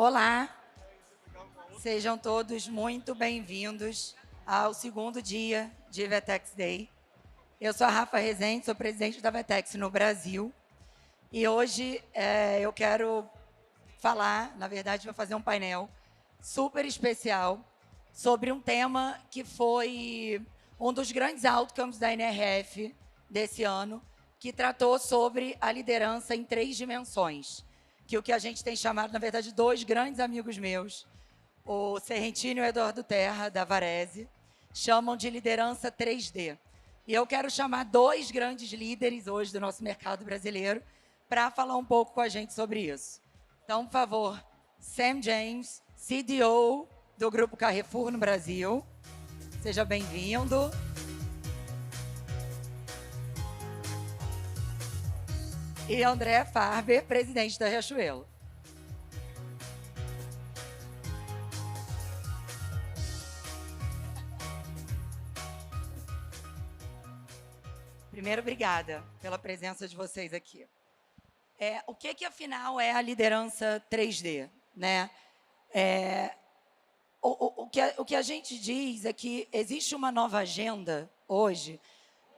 Olá, sejam todos muito bem-vindos ao segundo dia de Vetex Day. Eu sou a Rafa Rezende, sou presidente da Vetex no Brasil. E hoje eu quero falar, na verdade, vou fazer um painel super especial sobre um tema que foi um dos grandes outcomes da NRF desse ano, que tratou sobre a liderança em 3 dimensões, que o que a gente tem chamado, na verdade, 2 grandes amigos meus, o Serrentino e o Eduardo Terra, da Varese, chamam de liderança 3D. E eu quero chamar 2 grandes líderes hoje do nosso mercado brasileiro para falar um pouco com a gente sobre isso. Então, por favor, Sam James, CDO do Grupo Carrefour no Brasil. Seja bem-vindo. E André Farber, presidente da Riachuelo. Primeiro, obrigada pela presença de vocês aqui. O que afinal é a liderança 3D, né? O que a gente diz é que existe uma nova agenda hoje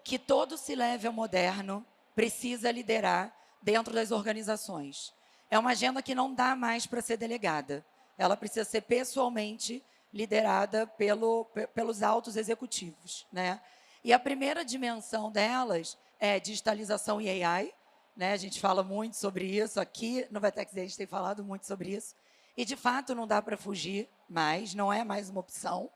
que todo C-level moderno precisa liderar dentro das organizações. É uma agenda que não dá mais para ser delegada. Ela precisa ser pessoalmente liderada pelos altos executivos, né? E a primeira dimensão delas é digitalização e AI, né? A gente fala muito sobre isso aqui no Vetex, a gente tem falado muito sobre isso. E, de fato, não dá para fugir mais, não é mais uma opção.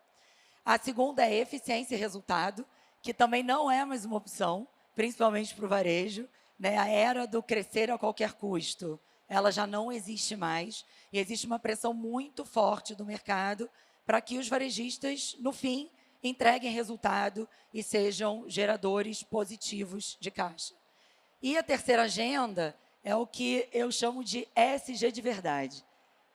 A segunda é eficiência e resultado, que também não é mais uma opção, principalmente para o varejo, né? A era do crescer a qualquer custo, ela já não existe mais, e existe uma pressão muito forte do mercado para que os varejistas, no fim, entreguem resultado e sejam geradores positivos de caixa. E a terceira agenda é o que eu chamo de SG de verdade.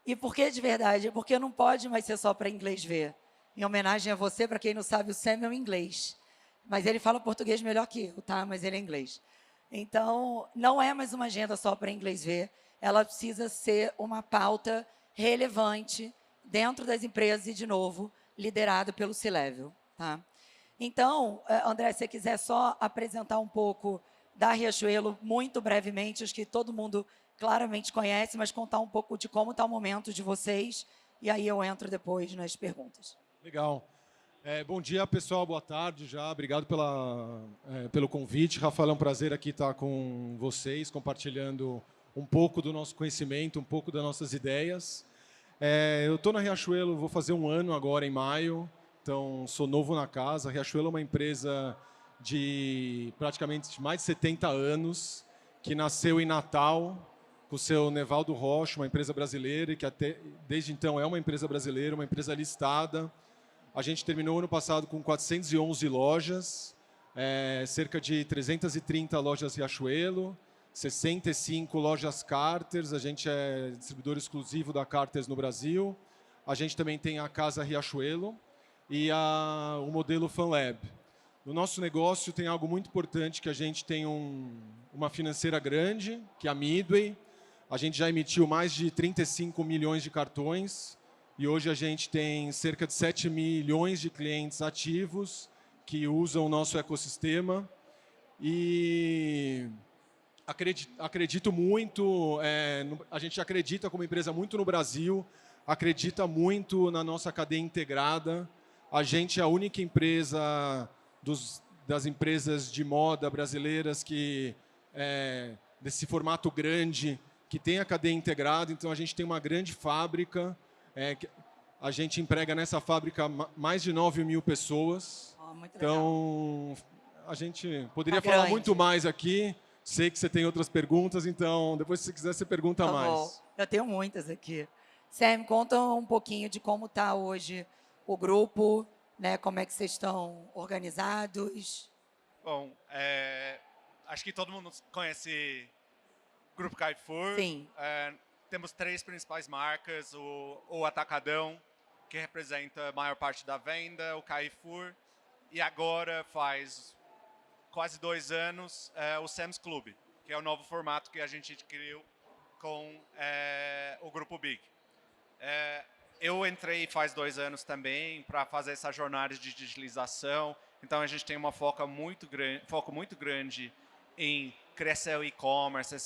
E por que de verdade? Porque não pode mais ser só para inglês ver. Em homenagem a você, para quem não sabe, o Sam é um inglês. Mas ele fala português melhor que eu, tá? Mas ele é inglês. Então, não é mais uma agenda só para inglês ver. Ela precisa ser uma pauta relevante dentro das empresas e, de novo, liderado pelo C-Level, tá? Então, André, se você quiser só apresentar um pouco da Riachuelo, muito brevemente, acho que todo mundo claramente conhece, mas contar um pouco de como está o momento de vocês, e aí eu entro depois nas perguntas. Legal. Bom dia, pessoal. Boa tarde já. Obrigado pelo convite. Rafael, é um prazer aqui estar com vocês, compartilhando um pouco do nosso conhecimento, um pouco das nossas ideias. Eu estou na Riachuelo, vou fazer um ano agora em maio, então sou novo na casa. A Riachuelo é uma empresa de praticamente mais de 70 anos, que nasceu em Natal, com o seu Nevaldo Rocha, uma empresa brasileira, e que desde então é uma empresa brasileira, uma empresa listada. A gente terminou ano passado com 411 lojas, cerca de 330 lojas Riachuelo, 65 lojas Carters. A gente é distribuidor exclusivo da Carters no Brasil. A gente também tem a Casa Riachuelo e o modelo FanLab. No nosso negócio tem algo muito importante, que a gente tem uma financeira grande, que é a Midway. A gente já emitiu mais de 35 milhões de cartões e hoje a gente tem cerca de 7 milhões de clientes ativos que usam o nosso ecossistema. E acredito muito, a gente acredita como empresa muito no Brasil, acredita muito na nossa cadeia integrada. A gente é a única empresa das empresas de moda brasileiras desse formato grande, que tem a cadeia integrada. Então, a gente tem uma grande fábrica, a gente emprega nessa fábrica mais de 9 mil pessoas. Muito então, a gente poderia Tá falar grande. muito mais aqui. Sei que você tem outras perguntas, então, depois, se você quiser, você pergunta Tá mais. bom. Eu tenho muitas aqui. Sam, conta um pouquinho de como está hoje o grupo, né? Como é que vocês estão organizados? Bom, acho que todo mundo conhece o Grupo Carrefour. Sim. Temos 3 principais marcas: o Atacadão, que representa a maior parte da venda, o Carrefour, e agora, faz quase 2 anos, o Sam's Club, que é o novo formato que a gente criou com o Grupo Big. Eu entrei faz 2 anos também para fazer essa jornada de digitalização. Então, a gente tem uma foco muito grande em crescer o e-commerce,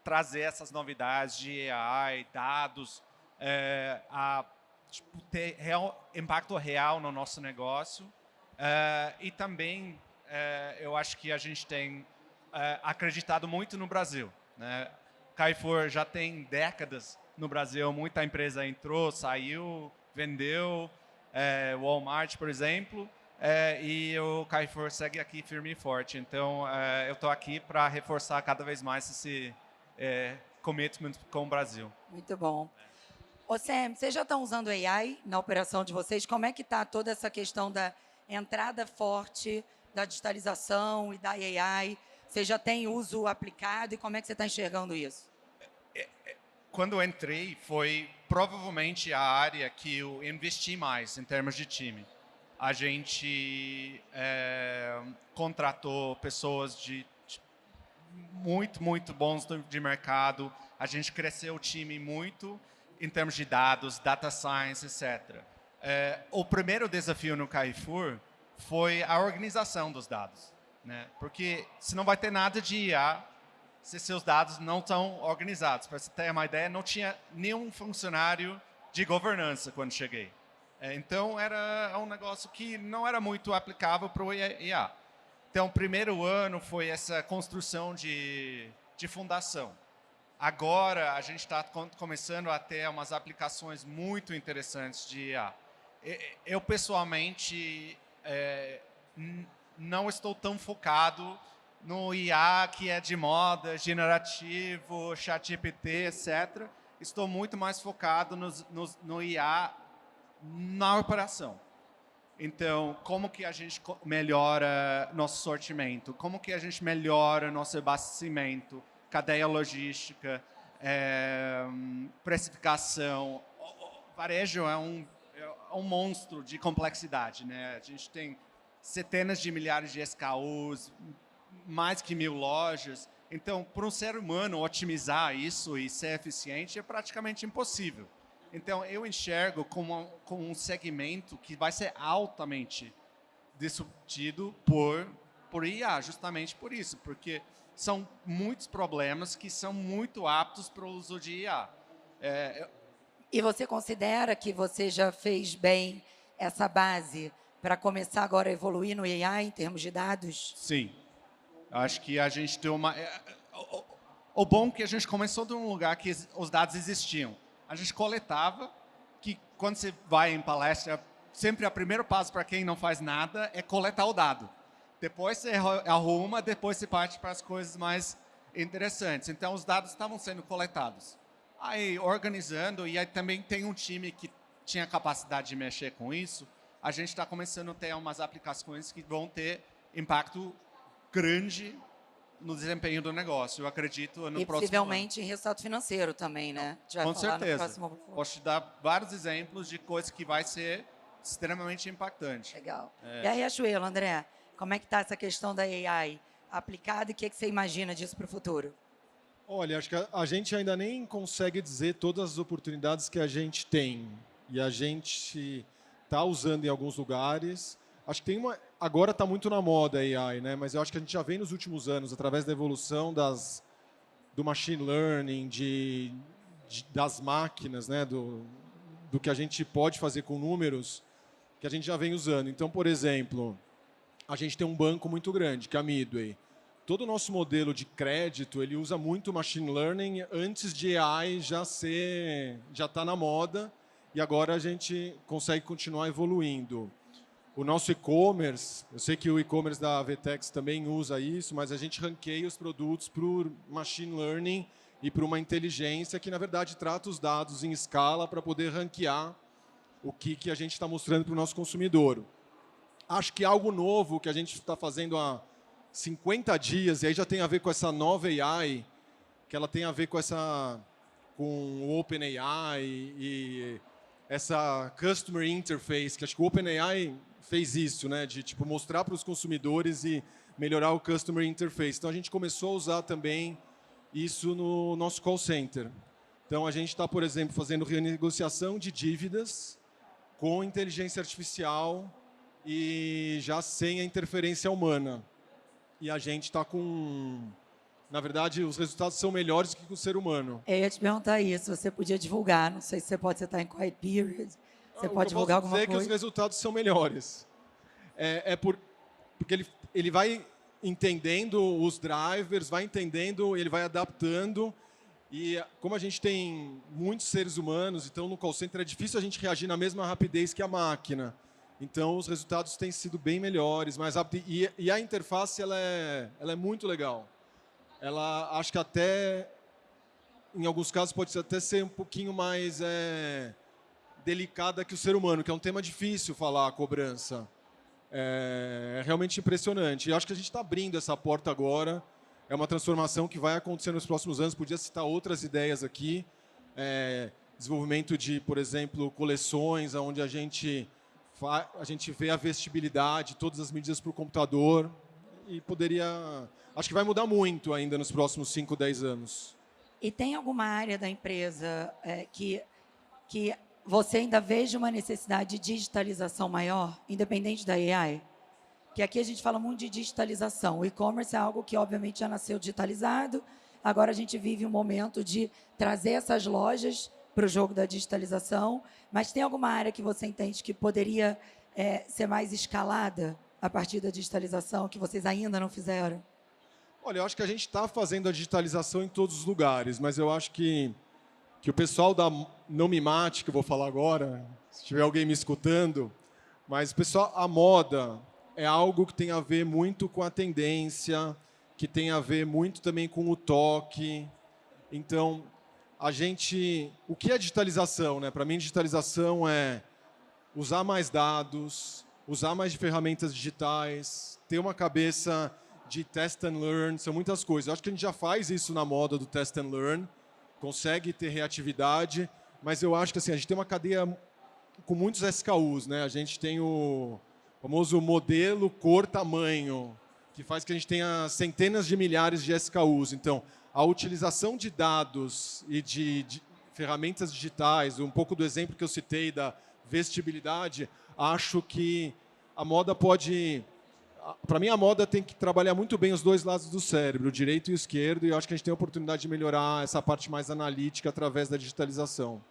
trazer essas novidades de AI, dados, tipo, ter impacto real no nosso negócio. E também, eu acho que a gente tem acreditado muito no Brasil, né? Carrefour já tem décadas no Brasil, muita empresa entrou, saiu, vendeu, Walmart, por exemplo, e o Carrefour segue aqui firme e forte. Então, eu estou aqui para reforçar cada vez mais esse commitment com o Brasil. Muito bom. Ô, Sam, vocês já estão usando AI na operação de vocês? Como é que está toda essa questão da entrada forte da digitalização e da AI? Você já tem uso aplicado e como é que você está enxergando isso? Quando eu entrei, foi provavelmente a área que eu investi mais em termos de time. A gente contratou pessoas muito bons de mercado. A gente cresceu o time muito em termos de dados, data science, etc. O primeiro desafio no Carrefour foi a organização dos dados, né? Porque se não vai ter nada de IA se seus dados não estão organizados. Para você ter uma ideia, não tinha nenhum funcionário de governança quando cheguei. Então, era um negócio que não era muito aplicável para o IA. Então, o primeiro ano foi essa construção de fundação. Agora, a gente está começando a ter umas aplicações muito interessantes de IA. Eu, pessoalmente, não estou tão focado no IA que é de moda, generativo, ChatGPT, etc. Estou muito mais focado no IA na operação. Então, como que a gente melhora nosso sortimento? Como que a gente melhora nosso abastecimento? Cadeia logística, precificação. O varejo é um monstro de complexidade, né? A gente tem centenas de milhares de SKUs, mais que 1000 lojas. Então, para um ser humano otimizar isso e ser eficiente é praticamente impossível. Então, eu enxergo como um segmento que vai ser altamente disruptido por IA, justamente por isso, porque são muitos problemas que são muito aptos para o uso de IA. E você considera que você já fez bem essa base para começar agora a evoluir no AI em termos de dados? Sim. Acho que a gente tem uma... O bom é que a gente começou de um lugar que os dados existiam. A gente coletava, que quando você vai em palestra, sempre o primeiro passo para quem não faz nada é coletar o dado. Depois você arruma, depois você parte para as coisas mais interessantes. Então, os dados estavam sendo coletados. Aí, organizando, e aí também tem um time que tinha capacidade de mexer com isso, a gente está começando a ter umas aplicações que vão ter impacto grande no desempenho do negócio. Eu acredito no próximo ano. E possivelmente em resultado financeiro também, né? Com certeza. Posso te dar vários exemplos de coisas que vai ser extremamente impactante. Legal. E aí, Riachuelo, André, como é que está essa questão da AI aplicada e o que você imagina disso para o futuro? Olha, acho que a gente ainda nem consegue dizer todas as oportunidades que a gente tem. E a gente está usando em alguns lugares. Acho que tem uma... Agora está muito na moda a AI, né? Mas eu acho que a gente já vem nos últimos anos, através da evolução do machine learning, das máquinas, né? Do que a gente pode fazer com números, que a gente já vem usando. Então, por exemplo, a gente tem um banco muito grande, que é a Midway. Todo o nosso modelo de crédito, ele usa muito machine learning antes de AI já está na moda, e agora a gente consegue continuar evoluindo. O nosso e-commerce, eu sei que o e-commerce da Avetex também usa isso, mas a gente ranqueia os produtos para o machine learning e para uma inteligência que, na verdade, trata os dados em escala para poder ranquear o que a gente está mostrando para o nosso consumidor. Acho que algo novo que a gente está fazendo há 50 dias, e aí já tem a ver com essa nova AI, que ela tem a ver com o OpenAI e essa Customer Interface, que acho que o OpenAI fez isso, né, de tipo mostrar para os consumidores e melhorar o Customer Interface. Então a gente começou a usar também isso no nosso call center. Então, a gente está, por exemplo, fazendo renegociação de dívidas com inteligência artificial e já sem a interferência humana. E a gente está com... Na verdade, os resultados são melhores que com o ser humano. Eu ia te perguntar isso, você podia divulgar, não sei se você pode estar em quiet period, você pode O que eu divulgar posso alguma dizer é que os coisa? resultados são melhores. Porque ele vai entendendo os drivers, vai entendendo, ele vai adaptando. E como a gente tem muitos seres humanos, então no call center é difícil a gente reagir na mesma rapidez que a máquina. Então os resultados têm sido bem melhores, mais rápido. E a interface ela é muito legal. Ela acho que até, em alguns casos, pode até ser um pouquinho mais delicada que o ser humano, que é um tema difícil falar, a cobrança. É realmente impressionante. E acho que a gente está abrindo essa porta agora. É uma transformação que vai acontecer nos próximos anos. Podia citar outras ideias aqui. Desenvolvimento de, por exemplo, coleções, onde a gente vê a vestibilidade, todas as medidas para o computador. E poderia... Acho que vai mudar muito ainda nos próximos 5, 10 anos. E tem alguma área da empresa que você ainda veja uma necessidade de digitalização maior, independente da AI? Que aqui a gente fala muito de digitalização. O e-commerce é algo que, obviamente, já nasceu digitalizado. Agora a gente vive um momento de trazer essas lojas para o jogo da digitalização. Mas tem alguma área que você entende que poderia ser mais escalada a partir da digitalização, que vocês ainda não fizeram? Olha, eu acho que a gente está fazendo a digitalização em todos os lugares, mas eu acho que o pessoal da Não Me Mate, que eu vou falar agora, se tiver alguém me escutando, mas o pessoal, a moda é algo que tem a ver muito com a tendência, que tem a ver muito também com o toque. Então, o que é digitalização, né? Para mim, digitalização é usar mais dados, usar mais ferramentas digitais, ter uma cabeça de test and learn, são muitas coisas. Eu acho que a gente já faz isso na moda do test and learn, consegue ter reatividade, mas eu acho que assim, a gente tem uma cadeia com muitos SKUs, né? A gente tem o famoso modelo cor tamanho, que faz que a gente tenha centenas de milhares de SKUs. Então, a utilização de dados e de ferramentas digitais, um pouco do exemplo que eu citei da vestibilidade, acho que a moda pode... Para mim, a moda tem que trabalhar muito bem os dois lados do cérebro, o direito e o esquerdo, e eu acho que a gente tem a oportunidade de melhorar essa parte mais analítica através da digitalização.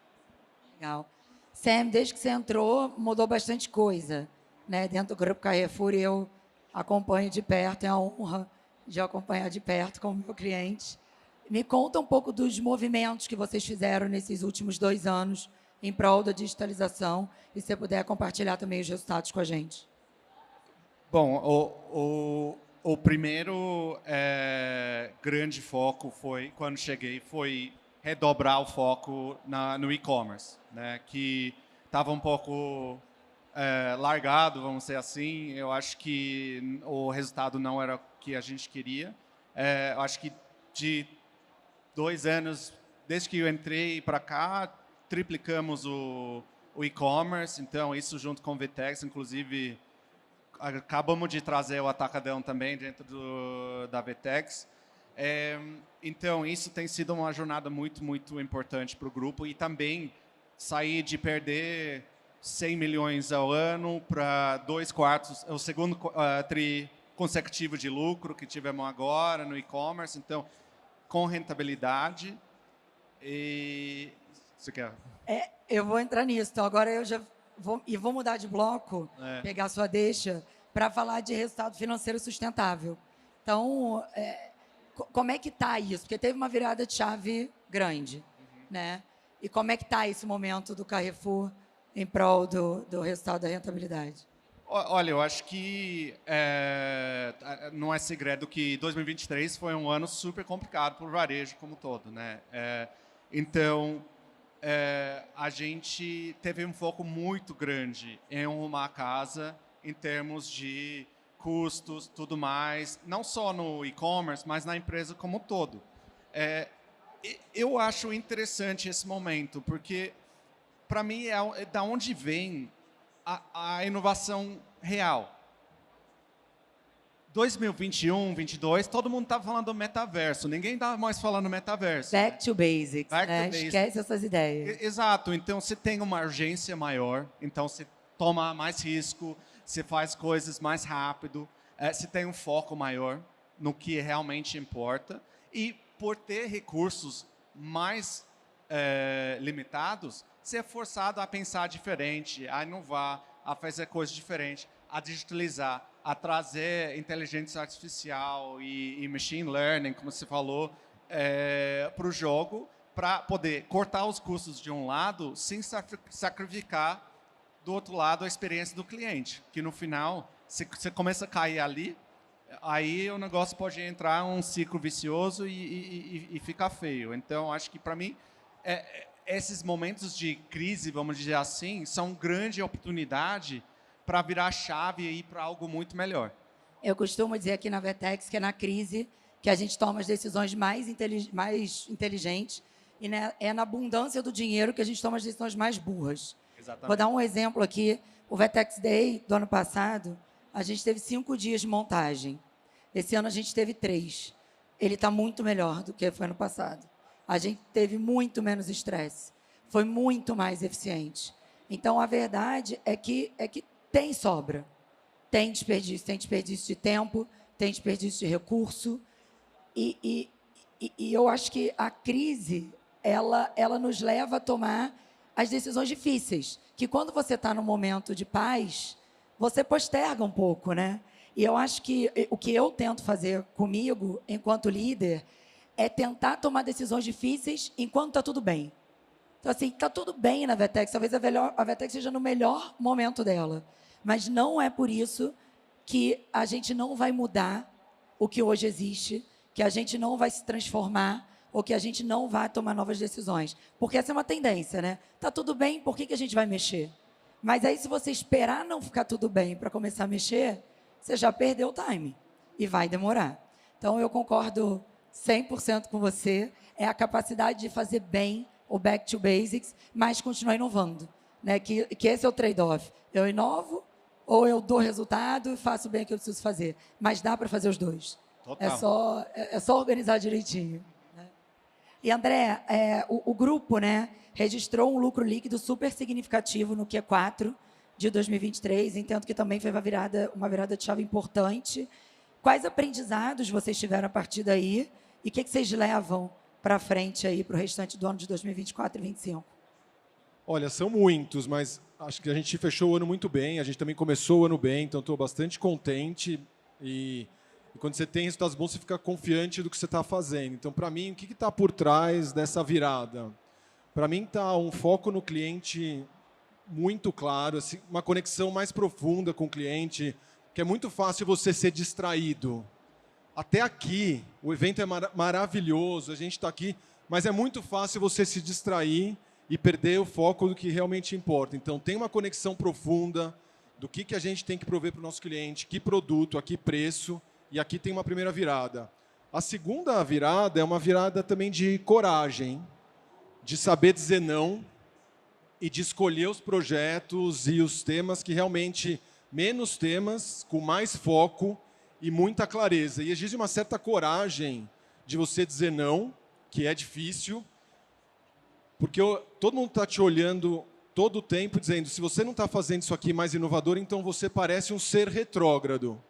Legal. Sam, desde que você entrou, mudou bastante coisa, né? Dentro do Grupo Carrefour, eu acompanho de perto, é a honra de acompanhar de perto como meu cliente. Me conta um pouco dos movimentos que vocês fizeram nesses últimos 2 anos em prol da digitalização, e se você puder compartilhar também os resultados com a gente. Bom, o primeiro grande foco quando cheguei, foi redobrar o foco no e-commerce, né, que estava um pouco largado, vamos dizer assim. Eu acho que o resultado não era o que a gente queria. Eu acho que de 2 anos, desde que eu entrei para cá, triplicamos o e-commerce. Então, isso junto com o Vtex, inclusive... Acabamos de trazer o Atacadão também dentro da Vtex. Então, isso tem sido uma jornada muito, muito importante para o grupo. E também sair de perder 100 milhões ao ano para 2/4, o segundo tri consecutivo de lucro que tivemos agora no e-commerce. Então, com rentabilidade. E... Você quer? Eu vou entrar nisso. Então, agora eu já vou mudar de bloco, pegar a sua deixa, para falar de resultado financeiro sustentável. Então, como é que está isso? Porque teve uma virada de chave grande, né? E como é que está esse momento do Carrefour em prol do resultado da rentabilidade? Olha, eu acho que não é segredo que 2023 foi um ano super complicado para o varejo como todo, né? Então, a gente teve um foco muito grande em arrumar a casa em termos de custos, tudo mais, não só no e-commerce, mas na empresa como um todo. Eu acho interessante esse momento, porque, para mim, é da onde vem a inovação real. 2021, 2022, todo mundo estava falando do metaverso. Ninguém estava mais falando metaverso. Back to basics, Back né? to basics. Esquece essas ideias. Exato. Então, você tem uma urgência maior. Então, você toma mais risco. Você faz coisas mais rápido. Você tem um foco maior no que realmente importa. E, por ter recursos mais limitados, você é forçado a pensar diferente, a inovar, a fazer coisas diferentes, a digitalizar, a trazer inteligência artificial e machine learning, como você falou, para o jogo, para poder cortar os custos de um lado, sem sacrificar do outro lado a experiência do cliente, que no final, se você começa a cair ali, aí o negócio pode entrar um ciclo vicioso e ficar feio. Então, acho que, para mim, esses momentos de crise, vamos dizer assim, são grande oportunidade para virar a chave e ir para algo muito melhor. Eu costumo dizer aqui na Vertex que é na crise que a gente toma as decisões mais inteligentes e é na abundância do dinheiro que a gente toma as decisões mais burras. Exatamente. Vou dar um exemplo aqui. O Vertex Day do ano passado, a gente teve 5 dias de montagem. Esse ano a gente teve 3. Ele está muito melhor do que foi ano passado. A gente teve muito menos estresse. Foi muito mais eficiente. Então, a verdade é que tem sobra. Tem desperdício de tempo, tem desperdício de recurso. E eu acho que a crise, ela nos leva a tomar as decisões difíceis. Que quando você está num momento de paz, você posterga um pouco, né? E eu acho que o que eu tento fazer comigo, enquanto líder, é tentar tomar decisões difíceis enquanto está tudo bem. Então, assim, está tudo bem na Vertex. Talvez a Vertex seja no melhor momento dela. Mas não é por isso que a gente não vai mudar o que hoje existe, que a gente não vai se transformar ou que a gente não vai tomar novas decisões. Porque essa é uma tendência, né? Está tudo bem, por que a gente vai mexer? Mas aí, se você esperar não ficar tudo bem para começar a mexer, você já perdeu o time e vai demorar. Então, eu concordo 100% com você. É a capacidade de fazer bem o back to basics, mas continuar inovando, né? Que esse é o trade-off. Eu inovo ou eu dou resultado e faço bem o que eu preciso fazer. Mas dá para fazer os dois. Total. É só organizar direitinho. Né? E, André, o grupo, né, registrou um lucro líquido super significativo no Q4 de 2023. Entendo que também foi uma virada de chave importante. Quais aprendizados vocês tiveram a partir daí? E o que vocês levam para frente aí para o restante do ano de 2024 e 2025? Olha, são muitos, mas acho que a gente fechou o ano muito bem. A gente também começou o ano bem, então estou bastante contente. E quando você tem resultados bons, você fica confiante do que você está fazendo. Então, para mim, o que está por trás dessa virada? Para mim, está um foco no cliente muito claro, assim, uma conexão mais profunda com o cliente, que é muito fácil você ser distraído. Até aqui, o evento é maravilhoso, a gente está aqui, mas é muito fácil você se distrair e perder o foco do que realmente importa. Então, tem uma conexão profunda do que a gente tem que prover para o nosso cliente, que produto, a que preço, e aqui tem uma primeira virada. A segunda virada é uma virada também de coragem, de saber dizer não e de escolher os projetos e os temas que realmente, menos temas, com mais foco e muita clareza. E exige uma certa coragem de você dizer não, que é difícil, porque todo mundo está te olhando todo o tempo dizendo, se você não está fazendo isso aqui mais inovador, então você parece um ser retrógrado.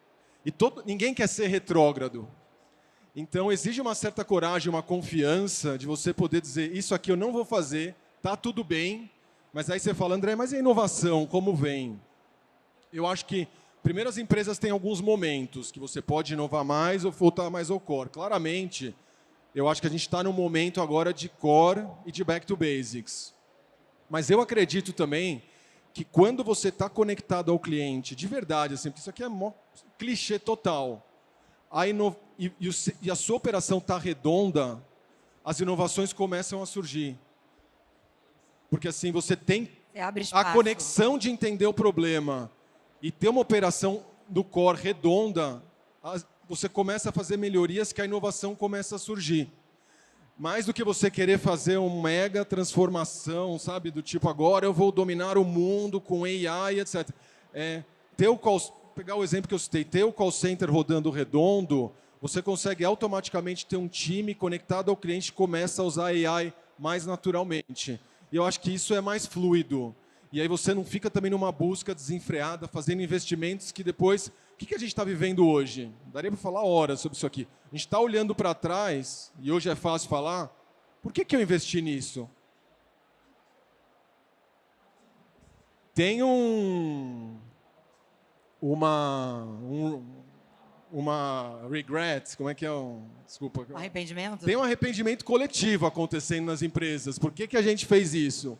E ninguém quer ser retrógrado. Então, exige uma certa coragem, uma confiança de você poder dizer, isso aqui eu não vou fazer, está tudo bem, mas aí você fala, André, mas e a inovação, como vem? Eu acho que, primeiro, as empresas têm alguns momentos que você pode inovar mais ou voltar mais ao core. Claramente, eu acho que a gente está num momento agora de core e de back to basics. Mas eu acredito também que quando você está conectado ao cliente, de verdade, assim, porque isso aqui é clichê total, e a sua operação está redonda, as inovações começam a surgir. Porque assim, você tem a conexão de entender o problema e ter uma operação do core redonda, você começa a fazer melhorias que a inovação começa a surgir. Mais do que você querer fazer uma mega transformação, sabe? Do tipo, agora eu vou dominar o mundo com AI, etc. pegar o exemplo que eu citei, ter o call center rodando redondo, você consegue automaticamente ter um time conectado ao cliente que começa a usar AI mais naturalmente. E eu acho que isso é mais fluido. E aí você não fica também numa busca desenfreada, fazendo investimentos que depois... O que a gente está vivendo hoje? Daria para falar horas sobre isso aqui. A gente está olhando para trás, e hoje é fácil falar, por que eu investi nisso? Tem uma regret, como é que é? Desculpa. Arrependimento? Tem um arrependimento coletivo acontecendo nas empresas. Por que a gente fez isso?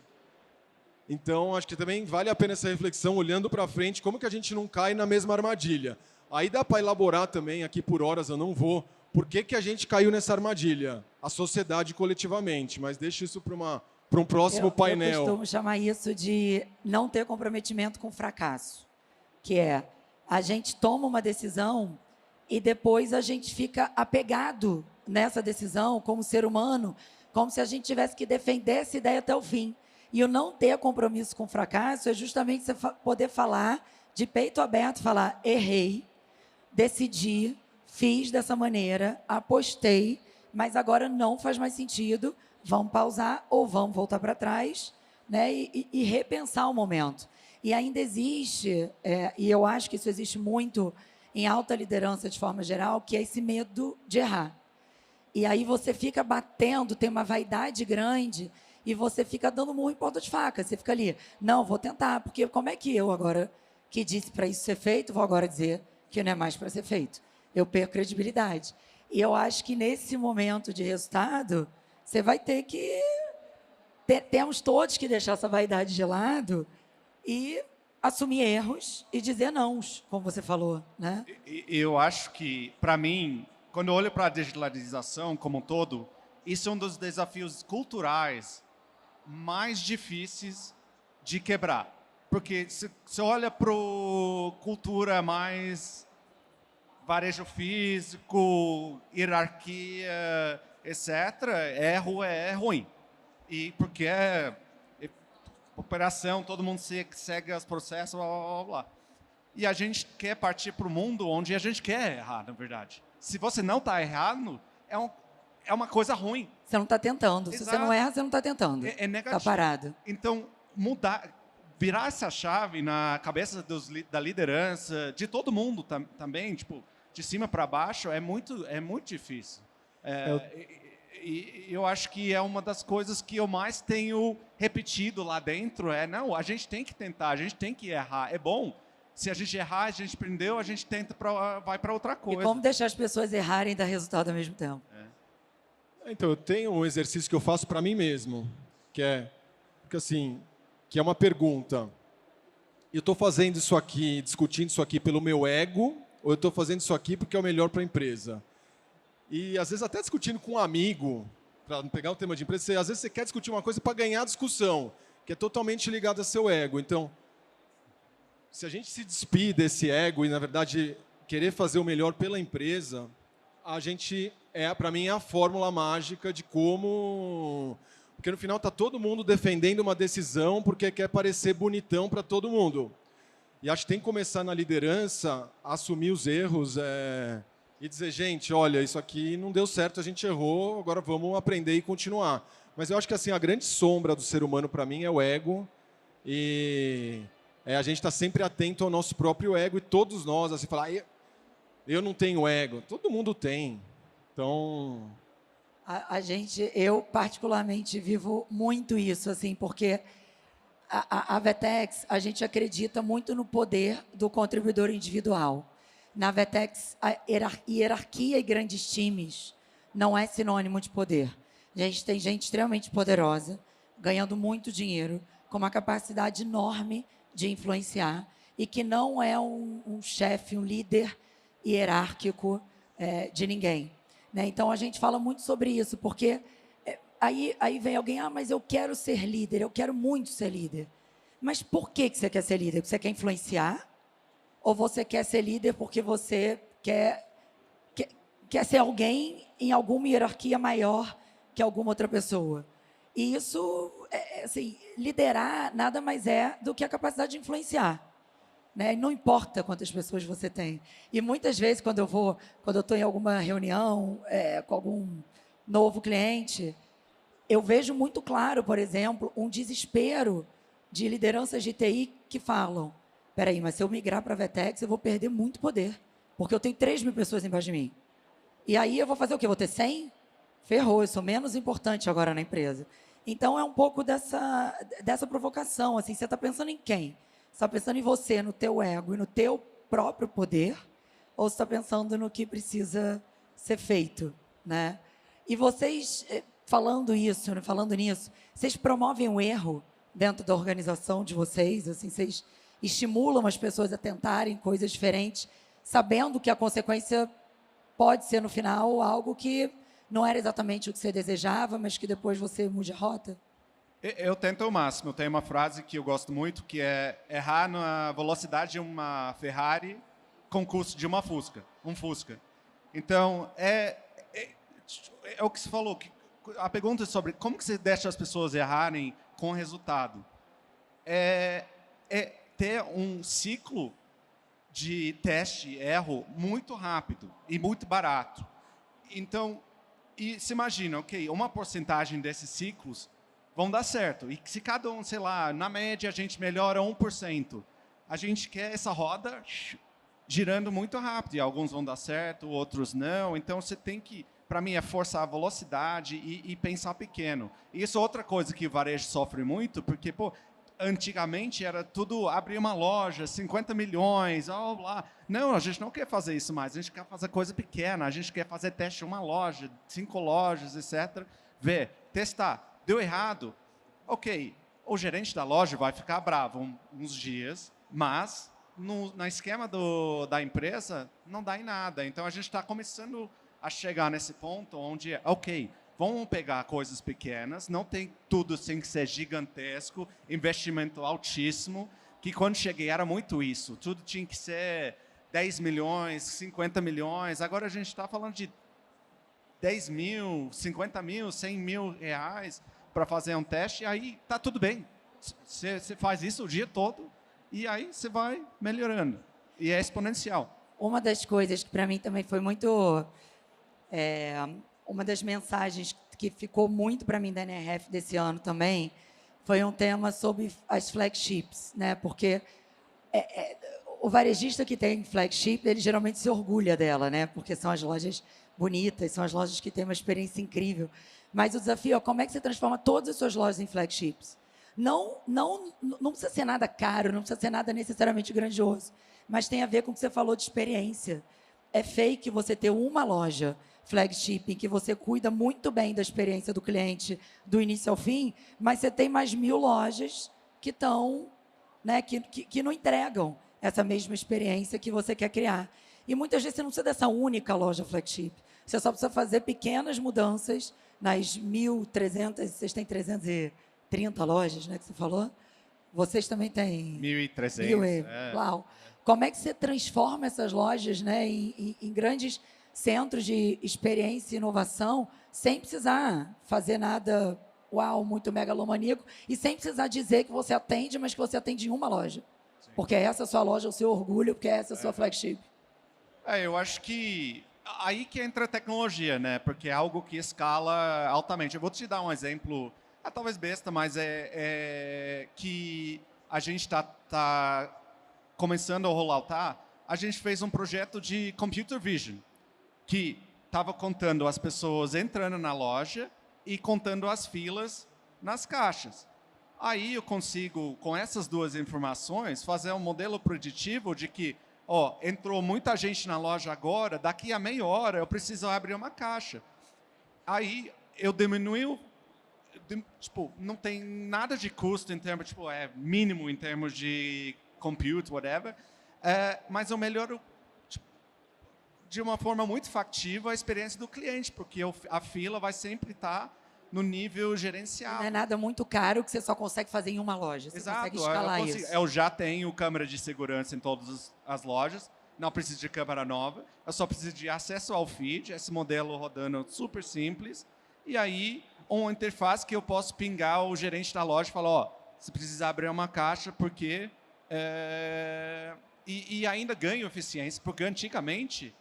Então, acho que também vale a pena essa reflexão, olhando para frente, como que a gente não cai na mesma armadilha. Aí dá para elaborar também, aqui por horas eu não vou, por que a gente caiu nessa armadilha? A sociedade coletivamente, mas deixa isso para um próximo painel. Eu costumo chamar isso de não ter comprometimento com fracasso, que é a gente toma uma decisão e depois a gente fica apegado nessa decisão como ser humano, como se a gente tivesse que defender essa ideia até o fim. E o não ter compromisso com o fracasso é justamente você poder falar de peito aberto, falar, errei, decidi, fiz dessa maneira, apostei, mas agora não faz mais sentido, vamos pausar ou vamos voltar para trás, né, e repensar o momento. E ainda existe, e eu acho que isso existe muito em alta liderança de forma geral, que é esse medo de errar. E aí você fica batendo, tem uma vaidade grande, e você fica dando murro em ponta de faca. Você fica ali, não, vou tentar, porque como é que eu agora, que disse para isso ser feito, vou agora dizer que não é mais para ser feito? Eu perco credibilidade. E eu acho que nesse momento de resultado, você vai ter que... Temos todos que deixar essa vaidade de lado e assumir erros e dizer não, como você falou, né? Eu acho que, para mim, quando eu olho para a digitalização como um todo, isso é um dos desafios culturais mais difíceis de quebrar. Porque se você olha para a cultura mais varejo físico, hierarquia, etc., erro é ruim. E porque é operação, todo mundo segue os processos, blá, blá, blá. E a gente quer partir para o mundo onde a gente quer errar, na verdade. Se você não está errando, é uma coisa ruim. Você não está tentando. Exato. Se você não erra, você não está tentando. É negativo. Está parado. Então, virar essa chave na cabeça da liderança, de todo mundo também, tipo, de cima para baixo, é muito difícil. E eu acho que é uma das coisas que eu mais tenho repetido lá dentro, não, a gente tem que tentar, a gente tem que errar. É bom. Se a gente errar, a gente aprendeu, a gente tenta, vai para outra coisa. E como deixar as pessoas errarem e dar resultado ao mesmo tempo? Então, eu tenho um exercício que eu faço para mim mesmo, que é uma pergunta. Eu estou fazendo isso aqui, discutindo isso aqui pelo meu ego, ou eu estou fazendo isso aqui porque é o melhor para a empresa? E, às vezes, até discutindo com um amigo, para não pegar o tema de empresa, às vezes você quer discutir uma coisa para ganhar a discussão, que é totalmente ligada ao seu ego. Então, se a gente se despir desse ego e, na verdade, querer fazer o melhor pela empresa, a gente, para mim, é a fórmula mágica de como... Porque, no final, está todo mundo defendendo uma decisão porque quer parecer bonitão para todo mundo. E acho que tem que começar na liderança a assumir os erros e dizer, gente, olha, isso aqui não deu certo, a gente errou, agora vamos aprender e continuar. Mas eu acho que assim, a grande sombra do ser humano, para mim, é o ego. E a gente está sempre atento ao nosso próprio ego. E todos nós, assim, falar, eu não tenho ego. Todo mundo tem. Então... Eu particularmente vivo muito isso, assim, porque a Vetex, a gente acredita muito no poder do contribuidor individual. Na Vetex, a hierarquia e grandes times não é sinônimo de poder. A gente tem gente extremamente poderosa, ganhando muito dinheiro, com uma capacidade enorme de influenciar, e que não é um chefe, um líder hierárquico de ninguém. Né? Então, a gente fala muito sobre isso, porque aí vem alguém, mas eu quero ser líder, eu quero muito ser líder. Mas por que você quer ser líder? Você quer influenciar? Ou você quer ser líder porque você quer ser alguém em alguma hierarquia maior que alguma outra pessoa? E isso, assim, liderar nada mais é do que a capacidade de influenciar. né? E não importa quantas pessoas você tem. E muitas vezes, quando eu estou em alguma reunião com algum novo cliente, eu vejo muito claro, por exemplo, um desespero de lideranças de TI que falam: peraí, mas se eu migrar para a Vetex, eu vou perder muito poder, porque eu tenho 3.000 pessoas embaixo de mim. E aí eu vou fazer o quê? Vou ter 100? Ferrou, eu sou menos importante agora na empresa. Então, é um pouco dessa provocação. Assim, você está pensando em quem? Você está pensando em você, no teu ego e no teu próprio poder? Ou você está pensando no que precisa ser feito, né? E vocês, falando nisso, vocês promovem o erro dentro da organização de vocês? Assim, vocês estimulam as pessoas a tentarem coisas diferentes, sabendo que a consequência pode ser, no final, algo que não era exatamente o que você desejava, mas que depois você mude a rota? Eu tento ao máximo. Eu tenho uma frase que eu gosto muito, que é errar na velocidade de uma Ferrari com o custo de um Fusca. Então, é o que você falou. A pergunta é sobre como que você deixa as pessoas errarem com resultado. É ter um ciclo de teste e erro muito rápido e muito barato. Então, e se imagina, ok, uma porcentagem desses ciclos vão dar certo. E se cada um, sei lá, na média a gente melhora 1%, a gente quer essa roda girando muito rápido. E alguns vão dar certo, outros não. Então, você tem que, para mim, é forçar a velocidade e pensar pequeno. E isso é outra coisa que o varejo sofre muito, porque, antigamente era tudo abrir uma loja, 50 milhões, lá. Não, a gente não quer fazer isso mais. A gente quer fazer coisa pequena. A gente quer fazer teste em uma loja, 5 lojas, etc. Ver, testar. Deu errado. Ok, o gerente da loja vai ficar bravo uns dias, mas no esquema da empresa não dá em nada. Então, a gente está começando a chegar nesse ponto onde, ok, vamos pegar coisas pequenas, não tem tudo sem que ser gigantesco, investimento altíssimo, que quando cheguei era muito isso. Tudo tinha que ser 10 milhões, 50 milhões. Agora a gente está falando de 10 mil, 50 mil, 100 mil reais para fazer um teste, e aí está tudo bem. Você faz isso o dia todo e aí você vai melhorando. E é exponencial. Uma das coisas que para mim também foi muito... uma das mensagens que ficou muito para mim da NRF desse ano também foi um tema sobre as flagships, né? Porque o varejista que tem flagship, ele geralmente se orgulha dela, né? Porque são as lojas bonitas, são as lojas que têm uma experiência incrível. Mas o desafio é como é que você transforma todas as suas lojas em flagships. Não precisa ser nada caro, não precisa ser nada necessariamente grandioso, mas tem a ver com o que você falou de experiência. É fake você ter uma loja flagship em que você cuida muito bem da experiência do cliente do início ao fim, mas você tem mais 1.000 lojas que estão, né, que não entregam essa mesma experiência que você quer criar. E muitas vezes você não precisa dessa única loja flagship. Você só precisa fazer pequenas mudanças nas 1.300, vocês têm 330 lojas, né, que você falou? Vocês também têm... 1.300. Uau! Como é que você transforma essas lojas, né, em grandes centros de experiência e inovação, sem precisar fazer nada, muito megalomaníaco, e sem precisar dizer que você atende, mas que você atende em uma loja? Sim. Porque essa é a sua loja, o seu orgulho, porque essa é a sua flagship. Eu acho que aí que entra a tecnologia, né? Porque é algo que escala altamente. Eu vou te dar um exemplo, talvez besta, mas que a gente tá começando a rolloutar. A gente fez um projeto de computer vision, que estava contando as pessoas entrando na loja e contando as filas nas caixas. Aí eu consigo, com essas duas informações, fazer um modelo preditivo de que, entrou muita gente na loja agora, daqui a meia hora eu preciso abrir uma caixa. Aí eu diminuo, não tem nada de custo em termos, mínimo em termos de compute, whatever, mas eu melhoro de uma forma muito factível a experiência do cliente, porque a fila vai sempre estar no nível gerencial. Não é nada muito caro que você só consegue fazer em uma loja. Você consegue escalar isso. Eu já tenho câmera de segurança em todas as lojas, não preciso de câmera nova, eu só preciso de acesso ao feed, esse modelo rodando super simples, e aí uma interface que eu posso pingar o gerente da loja e falar, você precisa abrir uma caixa porque E ainda ganho eficiência, porque antigamente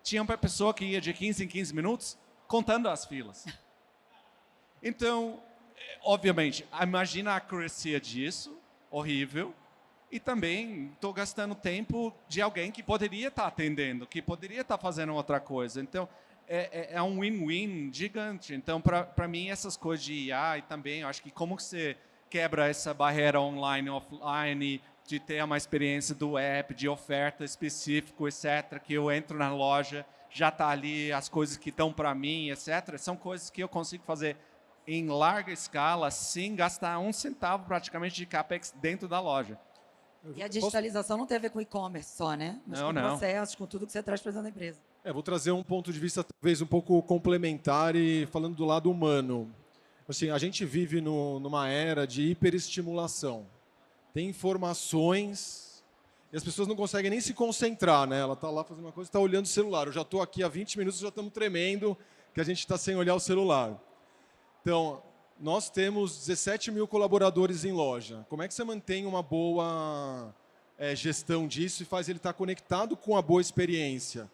tinha uma pessoa que ia de 15 em 15 minutos contando as filas. Então, obviamente, imagina a accuracy disso, horrível, e também estou gastando tempo de alguém que poderia estar atendendo, que poderia estar fazendo outra coisa. Então, é um win-win gigante. Então, para mim, essas coisas de IA e também, acho que como que você quebra essa barreira online e offline, de ter uma experiência do app, de oferta específica, etc., que eu entro na loja, já está ali as coisas que estão para mim, etc., são coisas que eu consigo fazer em larga escala, sem gastar um centavo praticamente de CAPEX dentro da loja. E a digitalização não tem a ver com e-commerce só, né? Mas com processos, com tudo que você traz para dentro da empresa. Vou trazer um ponto de vista talvez um pouco complementar e falando do lado humano. Assim, a gente vive numa era de hiperestimulação. Tem informações e as pessoas não conseguem nem se concentrar, né? Ela está lá fazendo uma coisa e está olhando o celular. Eu já estou aqui há 20 minutos e já estamos tremendo que a gente está sem olhar o celular. Então, nós temos 17 mil colaboradores em loja. Como é que você mantém uma boa gestão disso e faz ele estar conectado com a boa experiência?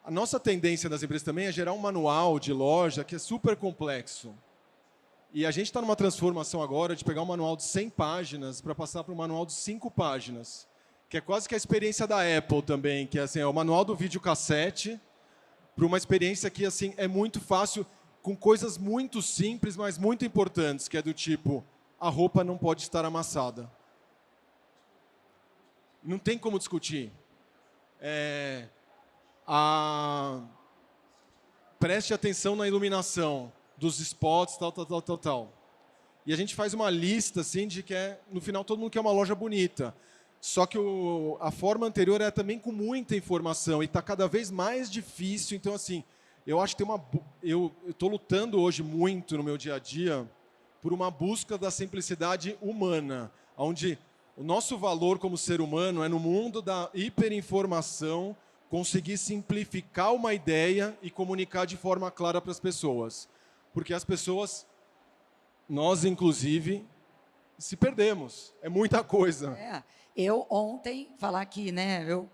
A nossa tendência das empresas também é gerar um manual de loja que é super complexo. E a gente está numa transformação agora de pegar um manual de 100 páginas para passar para um manual de 5 páginas, que é quase que a experiência da Apple também, que é, assim, o manual do videocassete, para uma experiência que assim, é muito fácil, com coisas muito simples, mas muito importantes, que é do tipo, a roupa não pode estar amassada. Não tem como discutir. Preste atenção na iluminação dos spots, tal. E a gente faz uma lista assim de que no final todo mundo quer uma loja bonita. Só que a forma anterior é também com muita informação e está cada vez mais difícil. Então, assim, eu acho que eu estou lutando hoje muito no meu dia a dia por uma busca da simplicidade humana, onde o nosso valor como ser humano é no mundo da hiperinformação conseguir simplificar uma ideia e comunicar de forma clara para as pessoas. Porque as pessoas, nós inclusive, se perdemos. É muita coisa. Eu ontem, falar aqui, né? Eu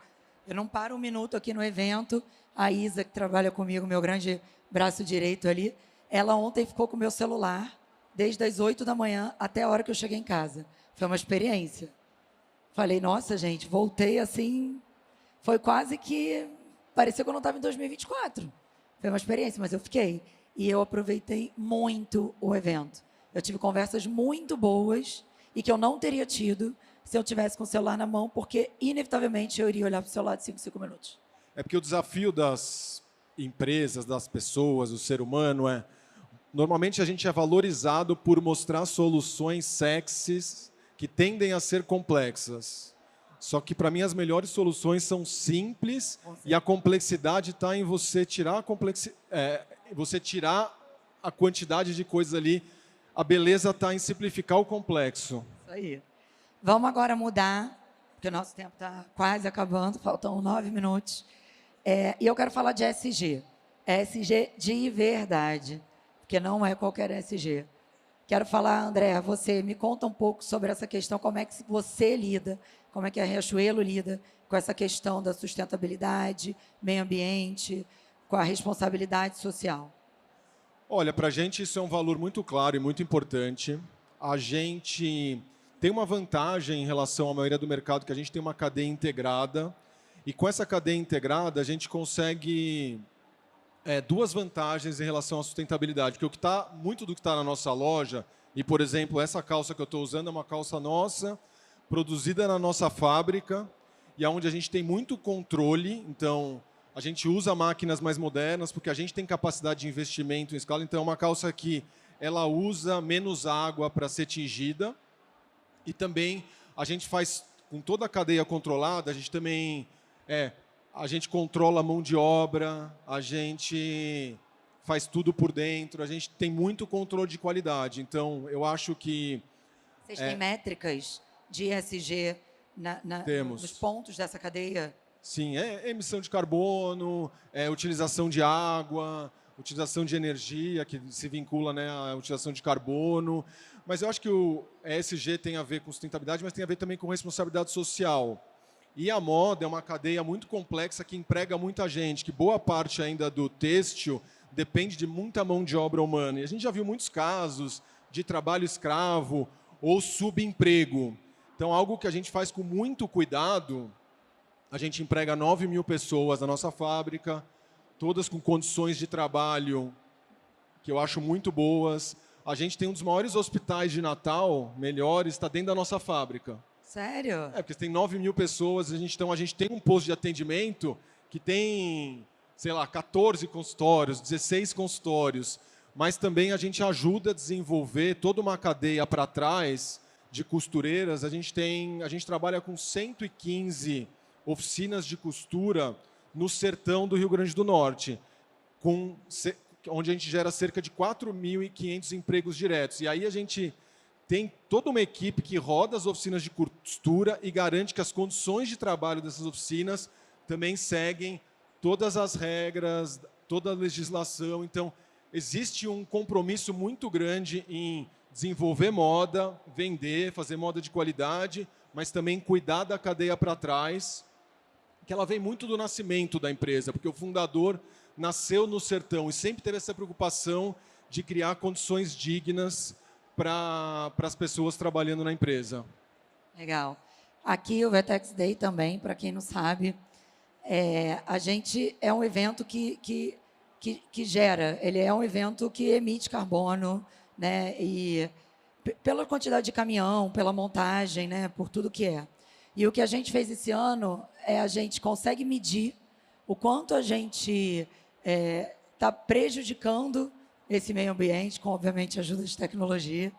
não paro um minuto aqui no evento. A Isa, que trabalha comigo, meu grande braço direito ali, ela ontem ficou com o meu celular desde as 8 da manhã até a hora que eu cheguei em casa. Foi uma experiência. Falei, nossa, gente, voltei assim... Foi quase que... Parecia que eu não estava em 2024. Foi uma experiência, mas eu fiquei. E eu aproveitei muito o evento. Eu tive conversas muito boas e que eu não teria tido se eu tivesse com o celular na mão, porque, inevitavelmente, eu iria olhar para o celular de 5 minutos. É porque o desafio das empresas, das pessoas, do ser humano é... Normalmente, a gente é valorizado por mostrar soluções sexys que tendem a ser complexas. Só que, para mim, as melhores soluções são simples e a complexidade está em você tirar a quantidade de coisas ali. A beleza está em simplificar o complexo. Isso aí. Vamos agora mudar, porque o nosso tempo está quase acabando, faltam 9 minutos. E eu quero falar de ESG. ESG de verdade, porque não é qualquer ESG. Quero falar, André, você me conta um pouco sobre essa questão, como é que você lida, como é que a Riachuelo lida com essa questão da sustentabilidade, meio ambiente, com a responsabilidade social. Olha, para a gente isso é um valor muito claro e muito importante. A gente tem uma vantagem em relação à maioria do mercado, que a gente tem uma cadeia integrada. E com essa cadeia integrada, a gente consegue duas vantagens em relação à sustentabilidade. Porque muito do que está na nossa loja, e, por exemplo, essa calça que eu estou usando é uma calça nossa, produzida na nossa fábrica, e onde a gente tem muito controle. Então, a gente usa máquinas mais modernas, porque a gente tem capacidade de investimento em escala. Então, é uma calça que ela usa menos água para ser tingida. E também a gente faz, com toda a cadeia controlada, a gente também a gente controla a mão de obra, a gente faz tudo por dentro, a gente tem muito controle de qualidade. Então, eu acho que... Vocês têm métricas de ESG nos pontos dessa cadeia? Sim, emissão de carbono, utilização de água, utilização de energia, que se vincula, né, à utilização de carbono. Mas eu acho que o ESG tem a ver com sustentabilidade, mas tem a ver também com responsabilidade social. E a moda é uma cadeia muito complexa que emprega muita gente, que boa parte ainda do têxtil depende de muita mão de obra humana. E a gente já viu muitos casos de trabalho escravo ou subemprego. Então, algo que a gente faz com muito cuidado, a gente emprega 9.000 pessoas na nossa fábrica, todas com condições de trabalho que eu acho muito boas. A gente tem um dos maiores hospitais de Natal, melhores, está dentro da nossa fábrica. Sério? Porque tem 9.000 pessoas, a gente tem um posto de atendimento que tem, sei lá, 14 consultórios, 16 consultórios, mas também a gente ajuda a desenvolver toda uma cadeia para trás de costureiras. A gente trabalha com 115 oficinas de costura no sertão do Rio Grande do Norte, onde a gente gera cerca de 4.500 empregos diretos. E aí a gente tem toda uma equipe que roda as oficinas de costura e garante que as condições de trabalho dessas oficinas também seguem todas as regras, toda a legislação. Então, existe um compromisso muito grande em desenvolver moda, vender, fazer moda de qualidade, mas também cuidar da cadeia para trás, que ela vem muito do nascimento da empresa, porque o fundador nasceu no sertão e sempre teve essa preocupação de criar condições dignas para as pessoas trabalhando na empresa. Legal. Aqui o Vetex Day também, para quem não sabe, a gente é um evento que gera, ele é um evento que emite carbono, né? E pela quantidade de caminhão, pela montagem, né? Por tudo que é. E o que a gente fez esse ano a gente consegue medir o quanto a gente está prejudicando esse meio ambiente, com, obviamente, a ajuda de tecnologia.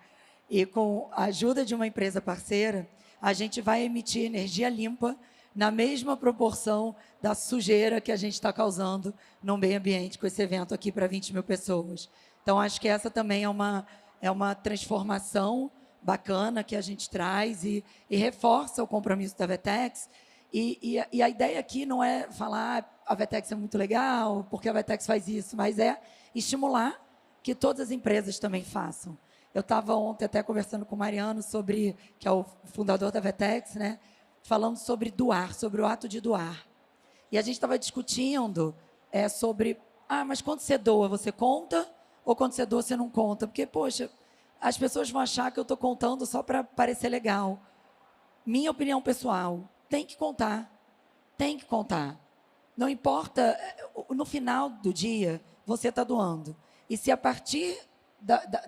E com a ajuda de uma empresa parceira, a gente vai emitir energia limpa na mesma proporção da sujeira que a gente está causando no meio ambiente com esse evento aqui para 20.000 pessoas. Então, acho que essa também é uma transformação bacana que a gente traz e reforça o compromisso da Vetex. E a ideia aqui não é falar a Vetex é muito legal, porque a Vetex faz isso, mas é estimular que todas as empresas também façam. Eu estava ontem até conversando com o Mariano, que é o fundador da Vetex, né, falando sobre doar, sobre o ato de doar. E a gente estava discutindo sobre, mas quando você doa, você conta? Ou quando você doa, você não conta? Porque, poxa, as pessoas vão achar que eu estou contando só para parecer legal. Minha opinião pessoal, tem que contar. Tem que contar. Não importa, no final do dia, você está doando. E se a partir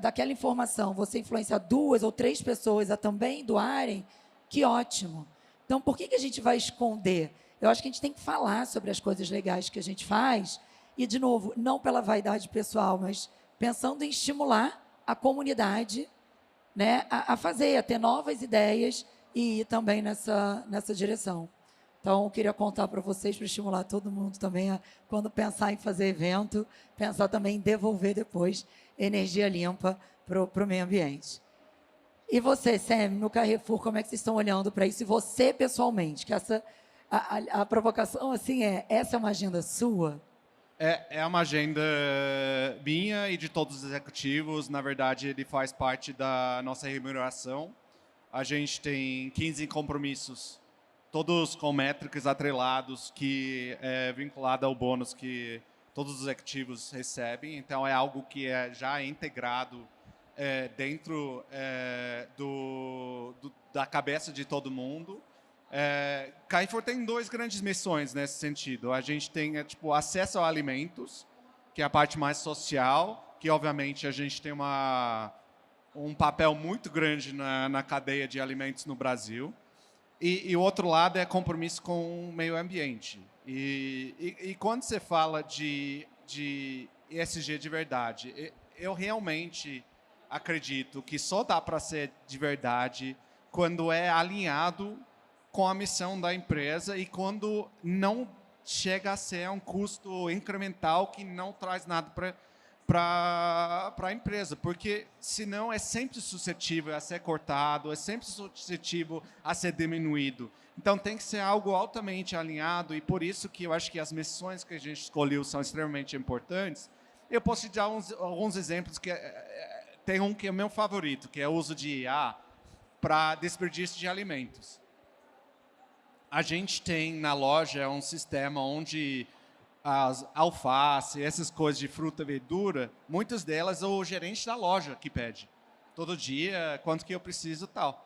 daquela informação você influenciar 2 ou 3 pessoas a também doarem, que ótimo. Então, por que a gente vai esconder? Eu acho que a gente tem que falar sobre as coisas legais que a gente faz e, de novo, não pela vaidade pessoal, mas pensando em estimular a comunidade, né, a fazer, a ter novas ideias e ir também nessa direção. Então, eu queria contar para vocês, para estimular todo mundo também, quando pensar em fazer evento, pensar também em devolver depois energia limpa para o meio ambiente. E você, Sam, no Carrefour, como é que vocês estão olhando para isso? E você, pessoalmente, que a provocação assim essa é uma agenda sua? É uma agenda minha e de todos os executivos. Na verdade, ele faz parte da nossa remuneração. A gente tem 15 compromissos, todos com métricas atrelados, que é vinculado ao bônus que todos os executivos recebem. Então, é algo que é já integrado dentro da cabeça de todo mundo. Carrefour tem 2 grandes missões nesse sentido. A gente tem acesso a alimentos, que é a parte mais social, que obviamente a gente tem um papel muito grande na cadeia de alimentos no Brasil. E o outro lado é compromisso com o meio ambiente. E quando você fala de ESG de verdade, eu realmente acredito que só dá para ser de verdade quando é alinhado com a missão da empresa e quando não chega a ser um custo incremental que não traz nada para a empresa, porque senão é sempre suscetível a ser cortado, é sempre suscetível a ser diminuído. Então tem que ser algo altamente alinhado e por isso que eu acho que as missões que a gente escolheu são extremamente importantes Eu posso te dar alguns exemplos que tem um que é o meu favorito, que é o uso de IA para desperdício de alimentos. A gente tem na loja um sistema onde as alface, essas coisas de fruta e verdura, muitas delas o gerente da loja que pede. Todo dia, quanto que eu preciso e tal.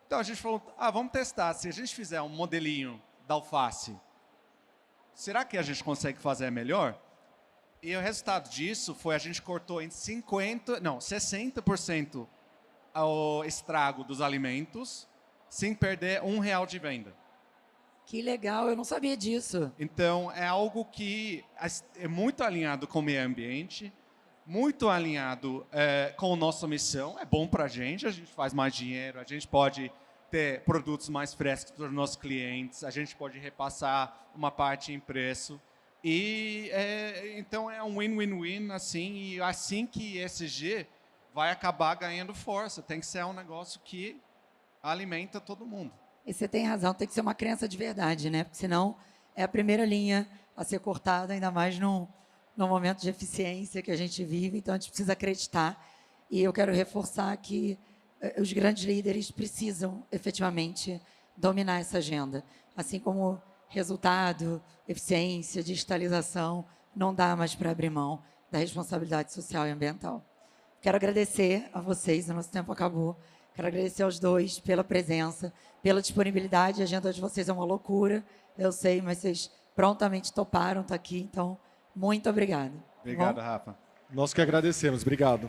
Então a gente falou, vamos testar, se a gente fizer um modelinho da alface, será que a gente consegue fazer melhor? E o resultado disso foi a gente cortou em 60% o estrago dos alimentos, sem perder R$1 de venda. Que legal, eu não sabia disso. Então, é algo que é muito alinhado com o meio ambiente, muito alinhado com a nossa missão. É bom para a gente faz mais dinheiro, a gente pode ter produtos mais frescos para os nossos clientes, a gente pode repassar uma parte em preço. E então é um win-win-win, assim, e assim que ESG vai acabar ganhando força. Tem que ser um negócio que alimenta todo mundo. E você tem razão, tem que ser uma crença de verdade, né? Porque senão é a primeira linha a ser cortada, ainda mais no momento de eficiência que a gente vive. Então, a gente precisa acreditar. E eu quero reforçar que os grandes líderes precisam, efetivamente, dominar essa agenda. Assim como resultado, eficiência, digitalização, não dá mais para abrir mão da responsabilidade social e ambiental. Quero agradecer a vocês, o nosso tempo acabou. Quero agradecer aos dois pela presença, pela disponibilidade. A agenda de vocês é uma loucura, eu sei, mas vocês prontamente toparam estar aqui. Então, muito obrigada. Obrigado, Rafa. Nós que agradecemos. Obrigado.